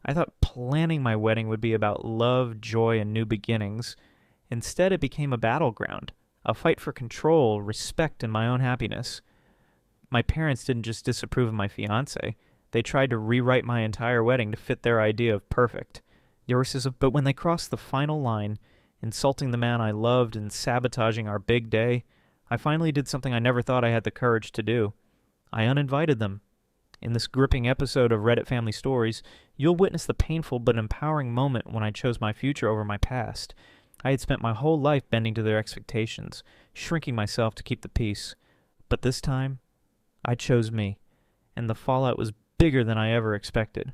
I thought planning my wedding would be about love, joy, and new beginnings. Instead, it became a battleground, a fight for control, respect, and my own happiness. My parents didn't just disapprove of my fiancé, they tried to rewrite my entire wedding to fit their idea of perfect. But when they crossed the final line, insulting the man I loved and sabotaging our big day, I finally did something I never thought I had the courage to do. I uninvited them. In this gripping episode of Reddit Family Stories, you'll witness the painful but empowering moment when I chose my future over my past. I had spent my whole life bending to their expectations, shrinking myself to keep the peace. But this time, I chose me, and the fallout was bigger than I ever expected.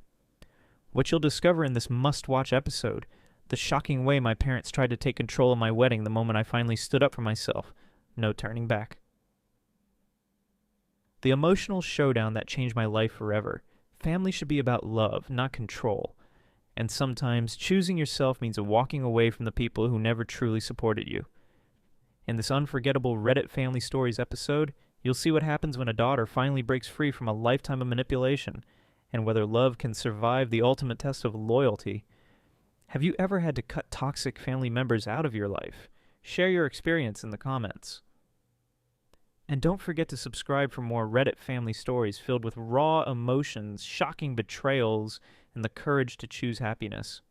What you'll discover in this must-watch episode, the shocking way my parents tried to take control of my wedding the moment I finally stood up for myself. No turning back. The emotional showdown that changed my life forever. Family should be about love, not control. And sometimes choosing yourself means walking away from the people who never truly supported you. In this unforgettable Reddit Family Stories episode, you'll see what happens when a daughter finally breaks free from a lifetime of manipulation, and whether love can survive the ultimate test of loyalty. Have you ever had to cut toxic family members out of your life? Share your experience in the comments. And don't forget to subscribe for more Reddit Family Stories filled with raw emotions, shocking betrayals, and the courage to choose happiness.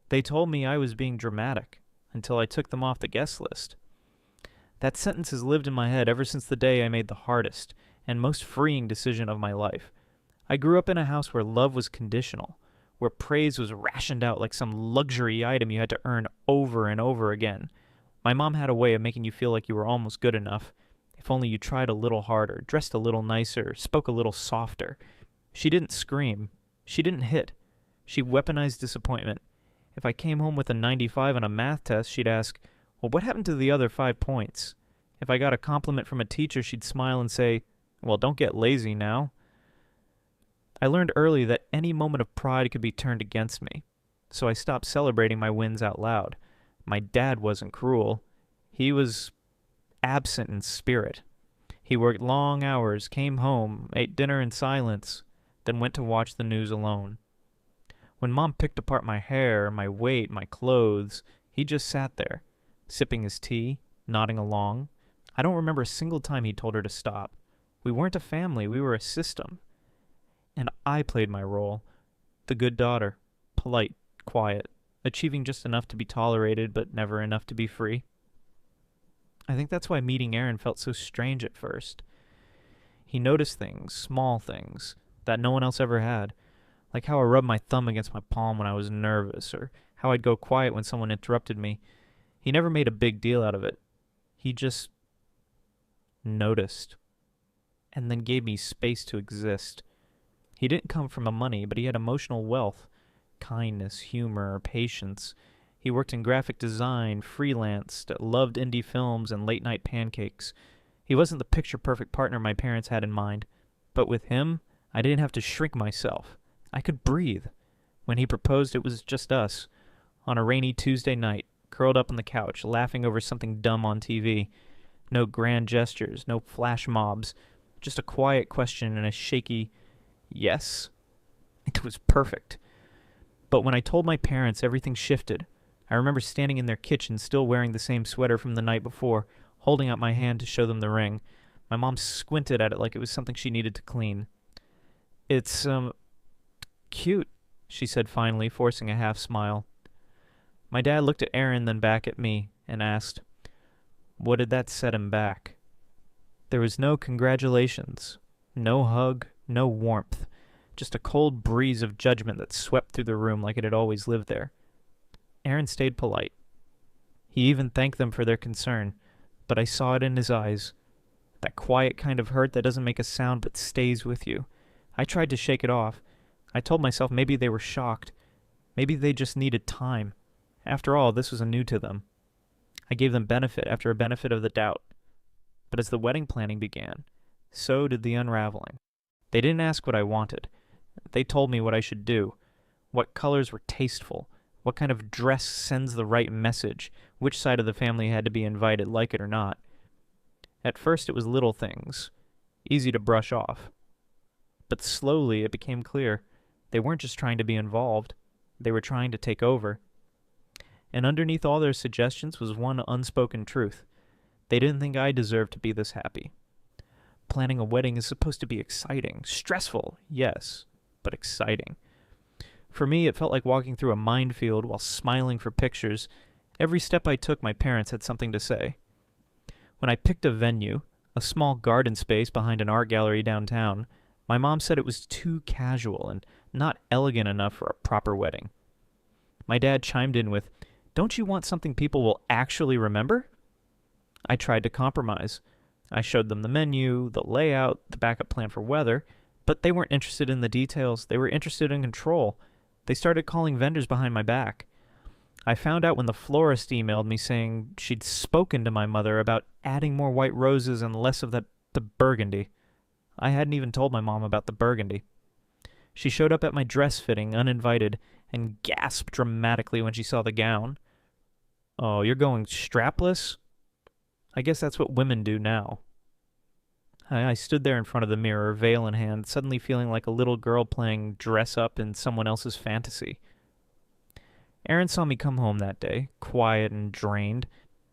They told me I was being dramatic until I took them off the guest list. That sentence has lived in my head ever since the day I made the hardest and most freeing decision of my life. I grew up in a house where love was conditional, where praise was rationed out like some luxury item you had to earn over and over again. My mom had a way of making you feel like you were almost good enough, if only you tried a little harder, dressed a little nicer, spoke a little softer. She didn't scream. She didn't hit. She weaponized disappointment. If I came home with a 95 on a math test, she'd ask, "Well, what happened to the other 5 points?" If I got a compliment from a teacher, she'd smile and say, "Well, don't get lazy now." I learned early that any moment of pride could be turned against me, so I stopped celebrating my wins out loud. My dad wasn't cruel. He was absent in spirit. He worked long hours, came home, ate dinner in silence, then went to watch the news alone. When Mom picked apart my hair, my weight, my clothes, he just sat there, sipping his tea, nodding along. I don't remember a single time he told her to stop. We weren't a family, we were a system. And I played my role. The good daughter, polite, quiet, achieving just enough to be tolerated but never enough to be free. I think that's why meeting Aaron felt so strange at first. He noticed things, small things, that no one else ever had, like how I rubbed my thumb against my palm when I was nervous, or how I'd go quiet when someone interrupted me. He never made a big deal out of it. He just noticed, and then gave me space to exist. He didn't come from money, but he had emotional wealth, kindness, humor, patience. He worked in graphic design, freelanced, loved indie films and late-night pancakes. He wasn't the picture-perfect partner my parents had in mind, but with him, I didn't have to shrink myself. I could breathe. When he proposed, it was just us, on a rainy Tuesday night, curled up on the couch, laughing over something dumb on TV. No grand gestures, no flash mobs, just a quiet question and a shaky yes. It was perfect. But when I told my parents, everything shifted. I remember standing in their kitchen, still wearing the same sweater from the night before, holding out my hand to show them the ring. My mom squinted at it like it was something she needed to clean. "It's, cute," she said finally, forcing a half smile. My dad looked at Aaron, then back at me, and asked, "What did that set him back?" There was no congratulations, no hug, no warmth, just a cold breeze of judgment that swept through the room like it had always lived there. Aaron stayed polite. He even thanked them for their concern, but I saw it in his eyes. That quiet kind of hurt that doesn't make a sound but stays with you. I tried to shake it off. I told myself maybe they were shocked. Maybe they just needed time. After all, this was new to them. I gave them benefit after a benefit of the doubt. But as the wedding planning began, so did the unraveling. They didn't ask what I wanted. They told me what I should do, what colors were tasteful, what kind of dress sends the right message, which side of the family had to be invited, like it or not. At first it was little things, easy to brush off. But slowly it became clear. They weren't just trying to be involved, they were trying to take over. And underneath all their suggestions was one unspoken truth. They didn't think I deserved to be this happy. Planning a wedding is supposed to be exciting. Stressful, yes, but exciting. For me, it felt like walking through a minefield while smiling for pictures. Every step I took, my parents had something to say. When I picked a venue, a small garden space behind an art gallery downtown, my mom said it was too casual and not elegant enough for a proper wedding. My dad chimed in with, "Don't you want something people will actually remember?" I tried to compromise. I showed them the menu, the layout, the backup plan for weather, but they weren't interested in the details. They were interested in control. They started calling vendors behind my back. I found out when the florist emailed me saying she'd spoken to my mother about adding more white roses and less of the burgundy. I hadn't even told my mom about the burgundy. She showed up at my dress fitting, uninvited, and gasped dramatically when she saw the gown. "Oh, you're going strapless?" I guess that's what women do now. I stood there in front of the mirror, veil in hand, suddenly feeling like a little girl playing dress-up in someone else's fantasy. Aaron saw me come home that day, quiet and drained.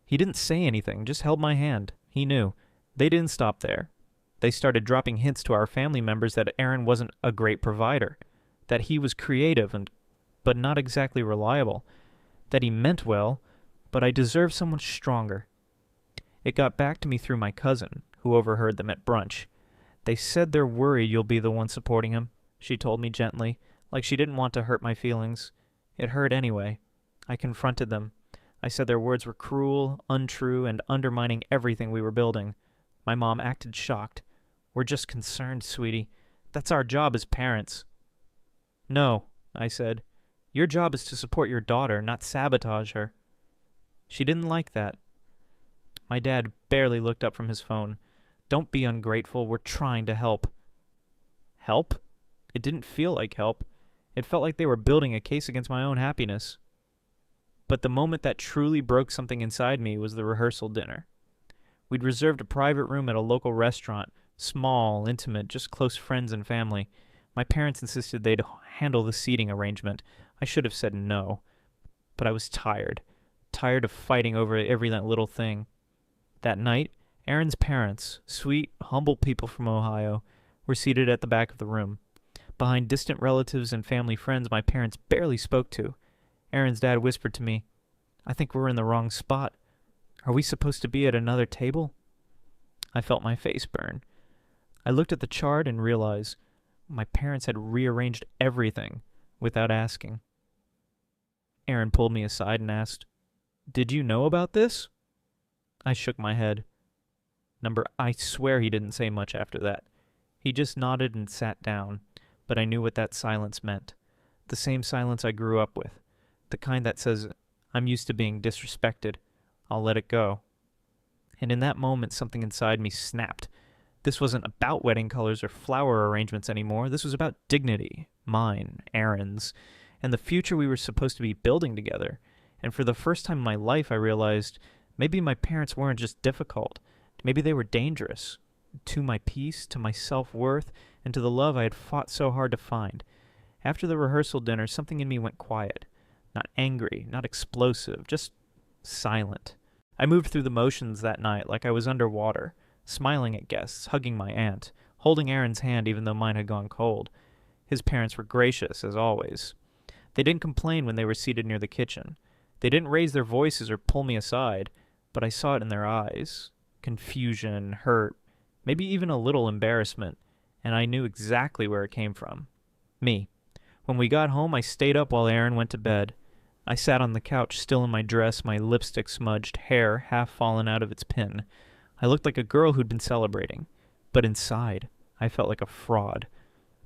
He didn't say anything, just held my hand. He knew. They didn't stop there. They started dropping hints to our family members that Aaron wasn't a great provider, that he was creative but not exactly reliable, that he meant well, but I deserved someone stronger. It got back to me through my cousin, who overheard them at brunch. "They said they're worried you'll be the one supporting him," she told me gently, like she didn't want to hurt my feelings. It hurt anyway. I confronted them. I said their words were cruel, untrue, and undermining everything we were building. My mom acted shocked. "We're just concerned, sweetie. That's our job as parents." "No," I said. "Your job is to support your daughter, not sabotage her." She didn't like that. My dad barely looked up from his phone. "Don't be ungrateful. We're trying to help." Help? It didn't feel like help. It felt like they were building a case against my own happiness. But the moment that truly broke something inside me was the rehearsal dinner. We'd reserved a private room at a local restaurant, small, intimate, just close friends and family. My parents insisted they'd handle the seating arrangement. I should have said no. But I was tired of fighting over every little thing. That night, Aaron's parents, sweet, humble people from Ohio, were seated at the back of the room. Behind distant relatives and family friends my parents barely spoke to. Aaron's dad whispered to me, "I think we're in the wrong spot. Are we supposed to be at another table?" I felt my face burn. I looked at the chart and realized my parents had rearranged everything without asking. Aaron pulled me aside and asked, "Did you know about this?" I shook my head. I swear he didn't say much after that. He just nodded and sat down, but I knew what that silence meant. The same silence I grew up with. The kind that says, "I'm used to being disrespected. I'll let it go." And in that moment, something inside me snapped. This wasn't about wedding colors or flower arrangements anymore. This was about dignity, mine, Aaron's, and the future we were supposed to be building together. And for the first time in my life, I realized maybe my parents weren't just difficult. Maybe they were dangerous. To my peace, to my self-worth, and to the love I had fought so hard to find. After the rehearsal dinner, something in me went quiet. Not angry, not explosive, just silent. I moved through the motions that night like I was underwater, smiling at guests, hugging my aunt, holding Aaron's hand even though mine had gone cold. His parents were gracious, as always. They didn't complain when they were seated near the kitchen. They didn't raise their voices or pull me aside, but I saw it in their eyes. Confusion, hurt, maybe even a little embarrassment, and I knew exactly where it came from. Me. When we got home, I stayed up while Aaron went to bed. I sat on the couch, still in my dress, my lipstick smudged, hair half fallen out of its pin. I looked like a girl who'd been celebrating, but inside, I felt like a fraud.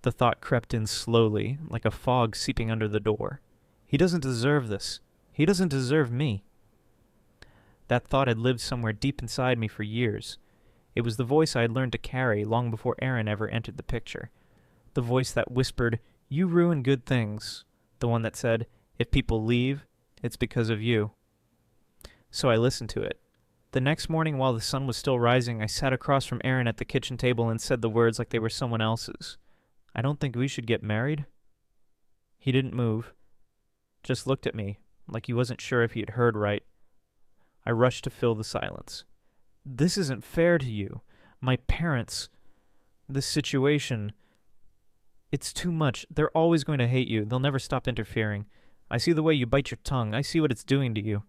The thought crept in slowly, like a fog seeping under the door. He doesn't deserve this. He doesn't deserve me. That thought had lived somewhere deep inside me for years. It was the voice I had learned to carry long before Aaron ever entered the picture. The voice that whispered, "You ruin good things." The one that said, "If people leave, it's because of you." So I listened to it. The next morning, while the sun was still rising, I sat across from Aaron at the kitchen table and said the words like they were someone else's. "I don't think we should get married." He didn't move, just looked at me, like he wasn't sure if he had heard right. I rushed to fill the silence. This isn't fair to you. My parents. This situation. It's too much. They're always going to hate you. They'll never stop interfering. I see the way you bite your tongue. I see what it's doing to you.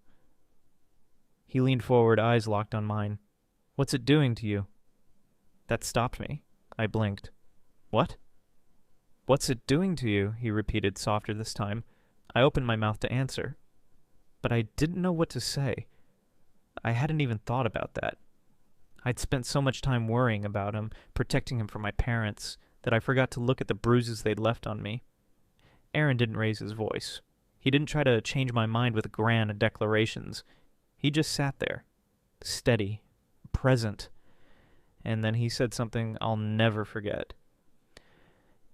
He leaned forward, eyes locked on mine. What's it doing to you? That stopped me. I blinked. What? What's it doing to you? He repeated, softer this time. I opened my mouth to answer, but I didn't know what to say. I hadn't even thought about that. I'd spent so much time worrying about him, protecting him from my parents, that I forgot to look at the bruises they'd left on me. Aaron didn't raise his voice. He didn't try to change my mind with grand declarations. He just sat there, steady, present. And then he said something I'll never forget.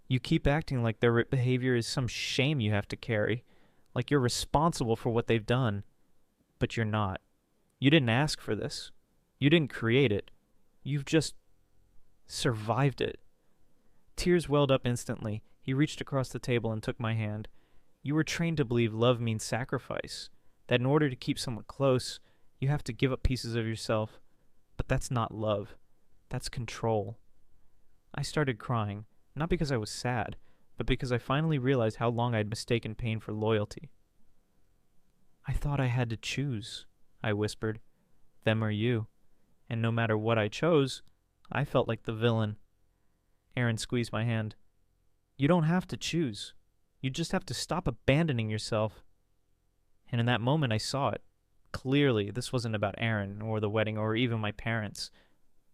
You keep acting like their behavior is some shame you have to carry, like you're responsible for what they've done. But you're not. You didn't ask for this. You didn't create it. You've just survived it. Tears welled up instantly. He reached across the table and took my hand. You were trained to believe love means sacrifice, that in order to keep someone close, you have to give up pieces of yourself. But that's not love. That's control. I started crying, not because I was sad, but because I finally realized how long I'd mistaken pain for loyalty. I thought I had to choose, I whispered, them or you, and no matter what I chose, I felt like the villain. Aaron squeezed my hand. You don't have to choose. You just have to stop abandoning yourself. And in that moment I saw it. Clearly, this wasn't about Aaron, or the wedding, or even my parents.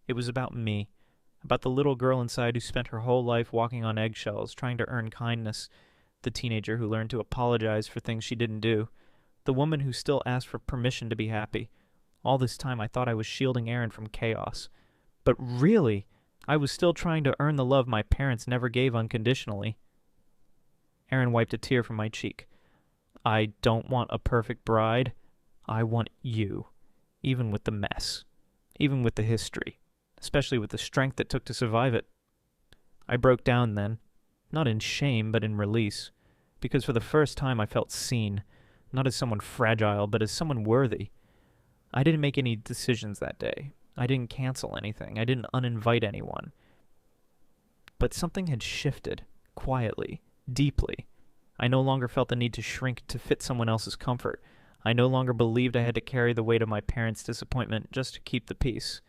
It was about me, about the little girl inside who spent her whole life walking on eggshells, trying to earn kindness, the teenager who learned to apologize for things she didn't do, the woman who still asked for permission to be happy. All this time I thought I was shielding Aaron from chaos. But really, I was still trying to earn the love my parents never gave unconditionally. Aaron wiped a tear from my cheek. I don't want a perfect bride. I want you, even with the mess, even with the history, especially with the strength it took to survive it. I broke down then, not in shame, but in release, because for the first time I felt seen, not as someone fragile, but as someone worthy. I didn't make any decisions that day. I didn't cancel anything. I didn't uninvite anyone. But something had shifted, quietly, deeply. I no longer felt the need to shrink to fit someone else's comfort. I no longer believed I had to carry the weight of my parents' disappointment just to keep the peace.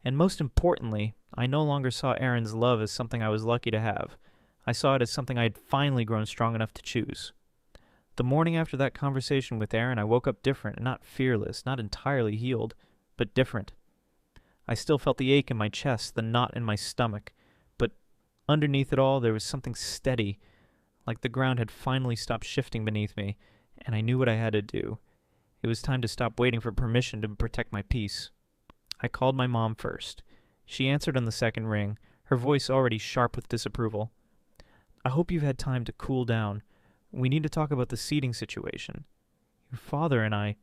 And most importantly, I no longer saw Aaron's love as something I was lucky to have. I saw it as something I had finally grown strong enough to choose. The morning after that conversation with Aaron, I woke up different, not fearless, not entirely healed, but different. I still felt the ache in my chest, the knot in my stomach, but underneath it all there was something steady, like the ground had finally stopped shifting beneath me, and I knew what I had to do. It was time to stop waiting for permission to protect my peace. I called my mom first. She answered on the second ring, her voice already sharp with disapproval. I hope you've had time to cool down. We need to talk about the seating situation. Your father and I...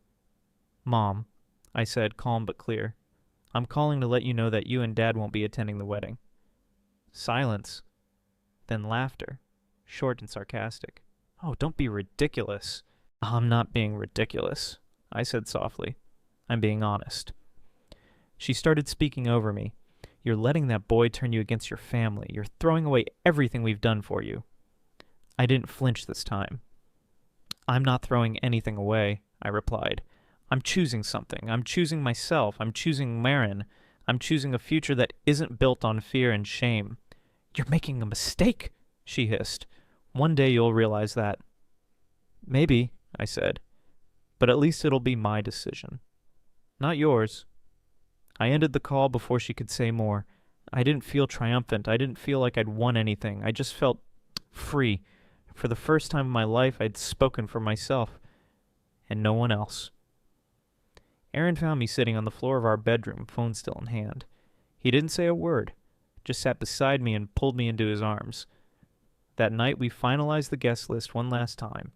Mom, I said, calm but clear. I'm calling to let you know that you and Dad won't be attending the wedding. Silence. Then laughter, short and sarcastic. Oh, don't be ridiculous. I'm not being ridiculous, I said softly. I'm being honest. She started speaking over me. You're letting that boy turn you against your family. You're throwing away everything we've done for you. I didn't flinch this time. I'm not throwing anything away, I replied. I'm choosing something. I'm choosing myself. I'm choosing Marin. I'm choosing a future that isn't built on fear and shame. You're making a mistake, she hissed. One day you'll realize that. Maybe, I said, but at least it'll be my decision. Not yours. I ended the call before she could say more. I didn't feel triumphant. I didn't feel like I'd won anything. I just felt free. For the first time in my life, I'd spoken for myself, and no one else. Aaron found me sitting on the floor of our bedroom, phone still in hand. He didn't say a word, just sat beside me and pulled me into his arms. That night we finalized the guest list one last time.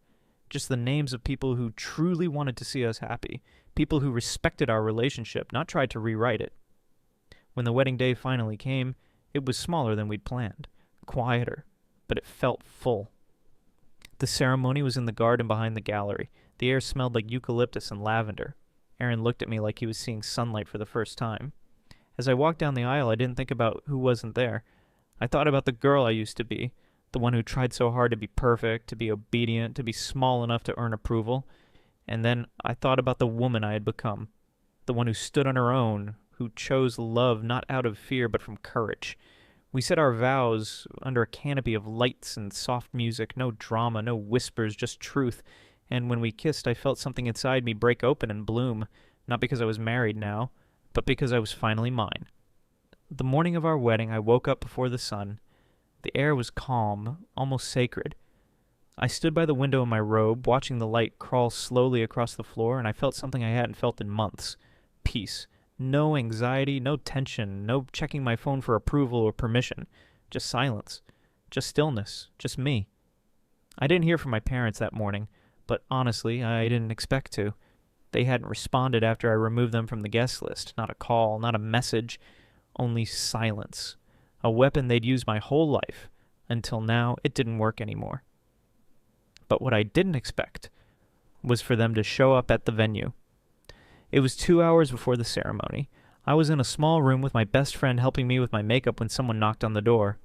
Just the names of people who truly wanted to see us happy, people who respected our relationship, not tried to rewrite it. When the wedding day finally came, it was smaller than we'd planned, quieter, but it felt full. The ceremony was in the garden behind the gallery. The air smelled like eucalyptus and lavender. Aaron looked at me like he was seeing sunlight for the first time. As I walked down the aisle, I didn't think about who wasn't there. I thought about the girl I used to be, the one who tried so hard to be perfect, to be obedient, to be small enough to earn approval. And then I thought about the woman I had become, the one who stood on her own, who chose love not out of fear but from courage. We said our vows under a canopy of lights and soft music, no drama, no whispers, just truth. And when we kissed, I felt something inside me break open and bloom, not because I was married now, but because I was finally mine. The morning of our wedding, I woke up before the sun. The air was calm, almost sacred. I stood by the window in my robe, watching the light crawl slowly across the floor, and I felt something I hadn't felt in months. Peace. No anxiety, no tension, no checking my phone for approval or permission. Just silence. Just stillness. Just me. I didn't hear from my parents that morning, but honestly, I didn't expect to. They hadn't responded after I removed them from the guest list. Not a call, not a message, only silence. A weapon they'd used my whole life. Until now, it didn't work anymore. But what I didn't expect was for them to show up at the venue. It was 2 hours before the ceremony. I was in a small room with my best friend helping me with my makeup when someone knocked on the door.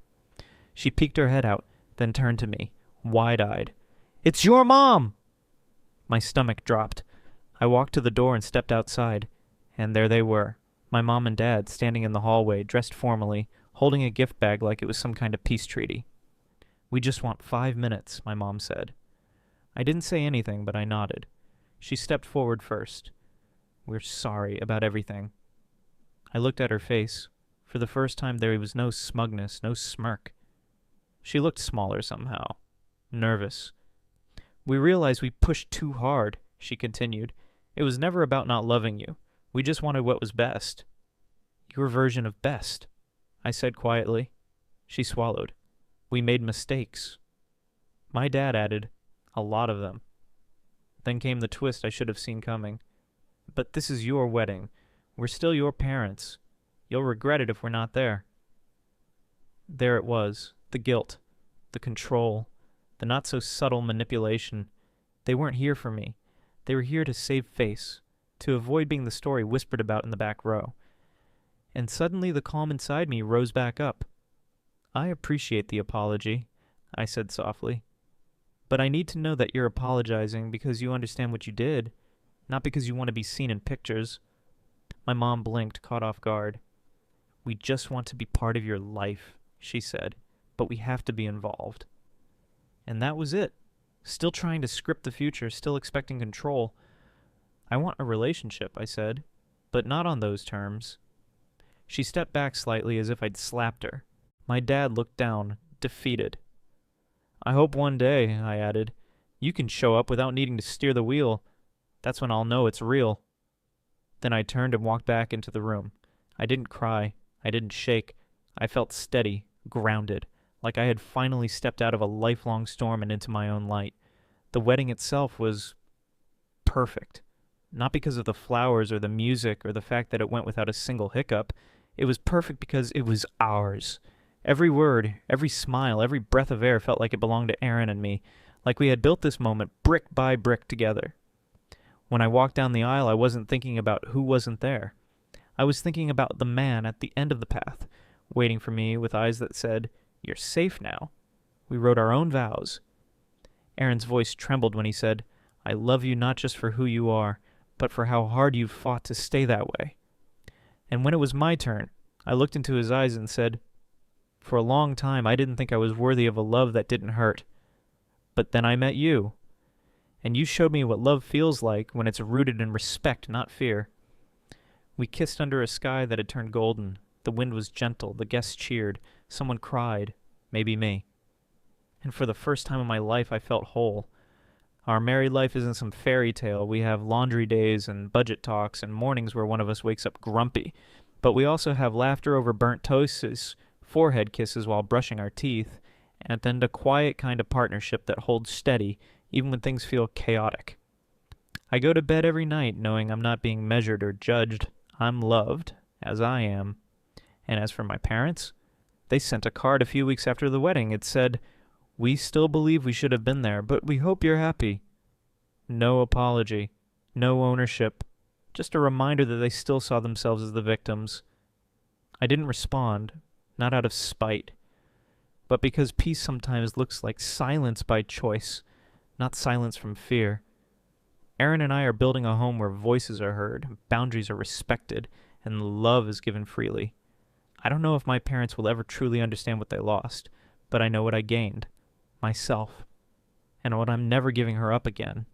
She peeked her head out, then turned to me, wide-eyed. "It's your mom!" My stomach dropped. I walked to the door and stepped outside, and there they were, my mom and dad standing in the hallway, dressed formally, holding a gift bag like it was some kind of peace treaty. "We just want 5 minutes," my mom said. I didn't say anything, but I nodded. She stepped forward first. "We're sorry about everything." I looked at her face. For the first time, there was no smugness, no smirk. She looked smaller somehow. Nervous. "We realized we pushed too hard," she continued. "It was never about not loving you. We just wanted what was best." "Your version of best," I said quietly. She swallowed. "We made mistakes." My dad added, "A lot of them." Then came the twist I should have seen coming. "But this is your wedding. We're still your parents. You'll regret it if we're not there." There it was, the guilt, the control, the not-so-subtle manipulation. They weren't here for me. They were here to save face, to avoid being the story whispered about in the back row. And suddenly the calm inside me rose back up. "I appreciate the apology," I said softly. "But I need to know that you're apologizing because you understand what you did, not because you want to be seen in pictures." My mom blinked, caught off guard. "We just want to be part of your life," she said, "but we have to be involved." And that was it. Still trying to script the future, still expecting control. "I want a relationship," I said, "but not on those terms." She stepped back slightly as if I'd slapped her. My dad looked down, defeated. "I hope one day," I added, "you can show up without needing to steer the wheel. That's when I'll know it's real." Then I turned and walked back into the room. I didn't cry. I didn't shake. I felt steady, grounded, like I had finally stepped out of a lifelong storm and into my own light. The wedding itself was perfect. Not because of the flowers or the music or the fact that it went without a single hiccup. It was perfect because it was ours. Every word, every smile, every breath of air felt like it belonged to Aaron and me, like we had built this moment brick by brick together. When I walked down the aisle, I wasn't thinking about who wasn't there. I was thinking about the man at the end of the path, waiting for me with eyes that said, "You're safe now." We wrote our own vows. Aaron's voice trembled when he said, "I love you not just for who you are, but for how hard you've fought to stay that way." And when it was my turn, I looked into his eyes and said, "For a long time, I didn't think I was worthy of a love that didn't hurt. But then I met you. And you showed me what love feels like when it's rooted in respect, not fear." We kissed under a sky that had turned golden. The wind was gentle, the guests cheered, someone cried, maybe me. And for the first time in my life, I felt whole. Our married life isn't some fairy tale. We have laundry days and budget talks and mornings where one of us wakes up grumpy. But we also have laughter over burnt toasts, forehead kisses while brushing our teeth, and then a quiet kind of partnership that holds steady even when things feel chaotic. I go to bed every night knowing I'm not being measured or judged. I'm loved, as I am. And as for my parents, they sent a card a few weeks after the wedding. It said, We still believe we should have been there, but we hope you're happy. No apology. No ownership. Just a reminder that they still saw themselves as the victims. I didn't respond, not out of spite, but because peace sometimes looks like silence by choice, not silence from fear. Aaron and I are building a home where voices are heard, boundaries are respected, and love is given freely. I don't know if my parents will ever truly understand what they lost, but I know what I gained. Myself. And what I'm never giving her up again.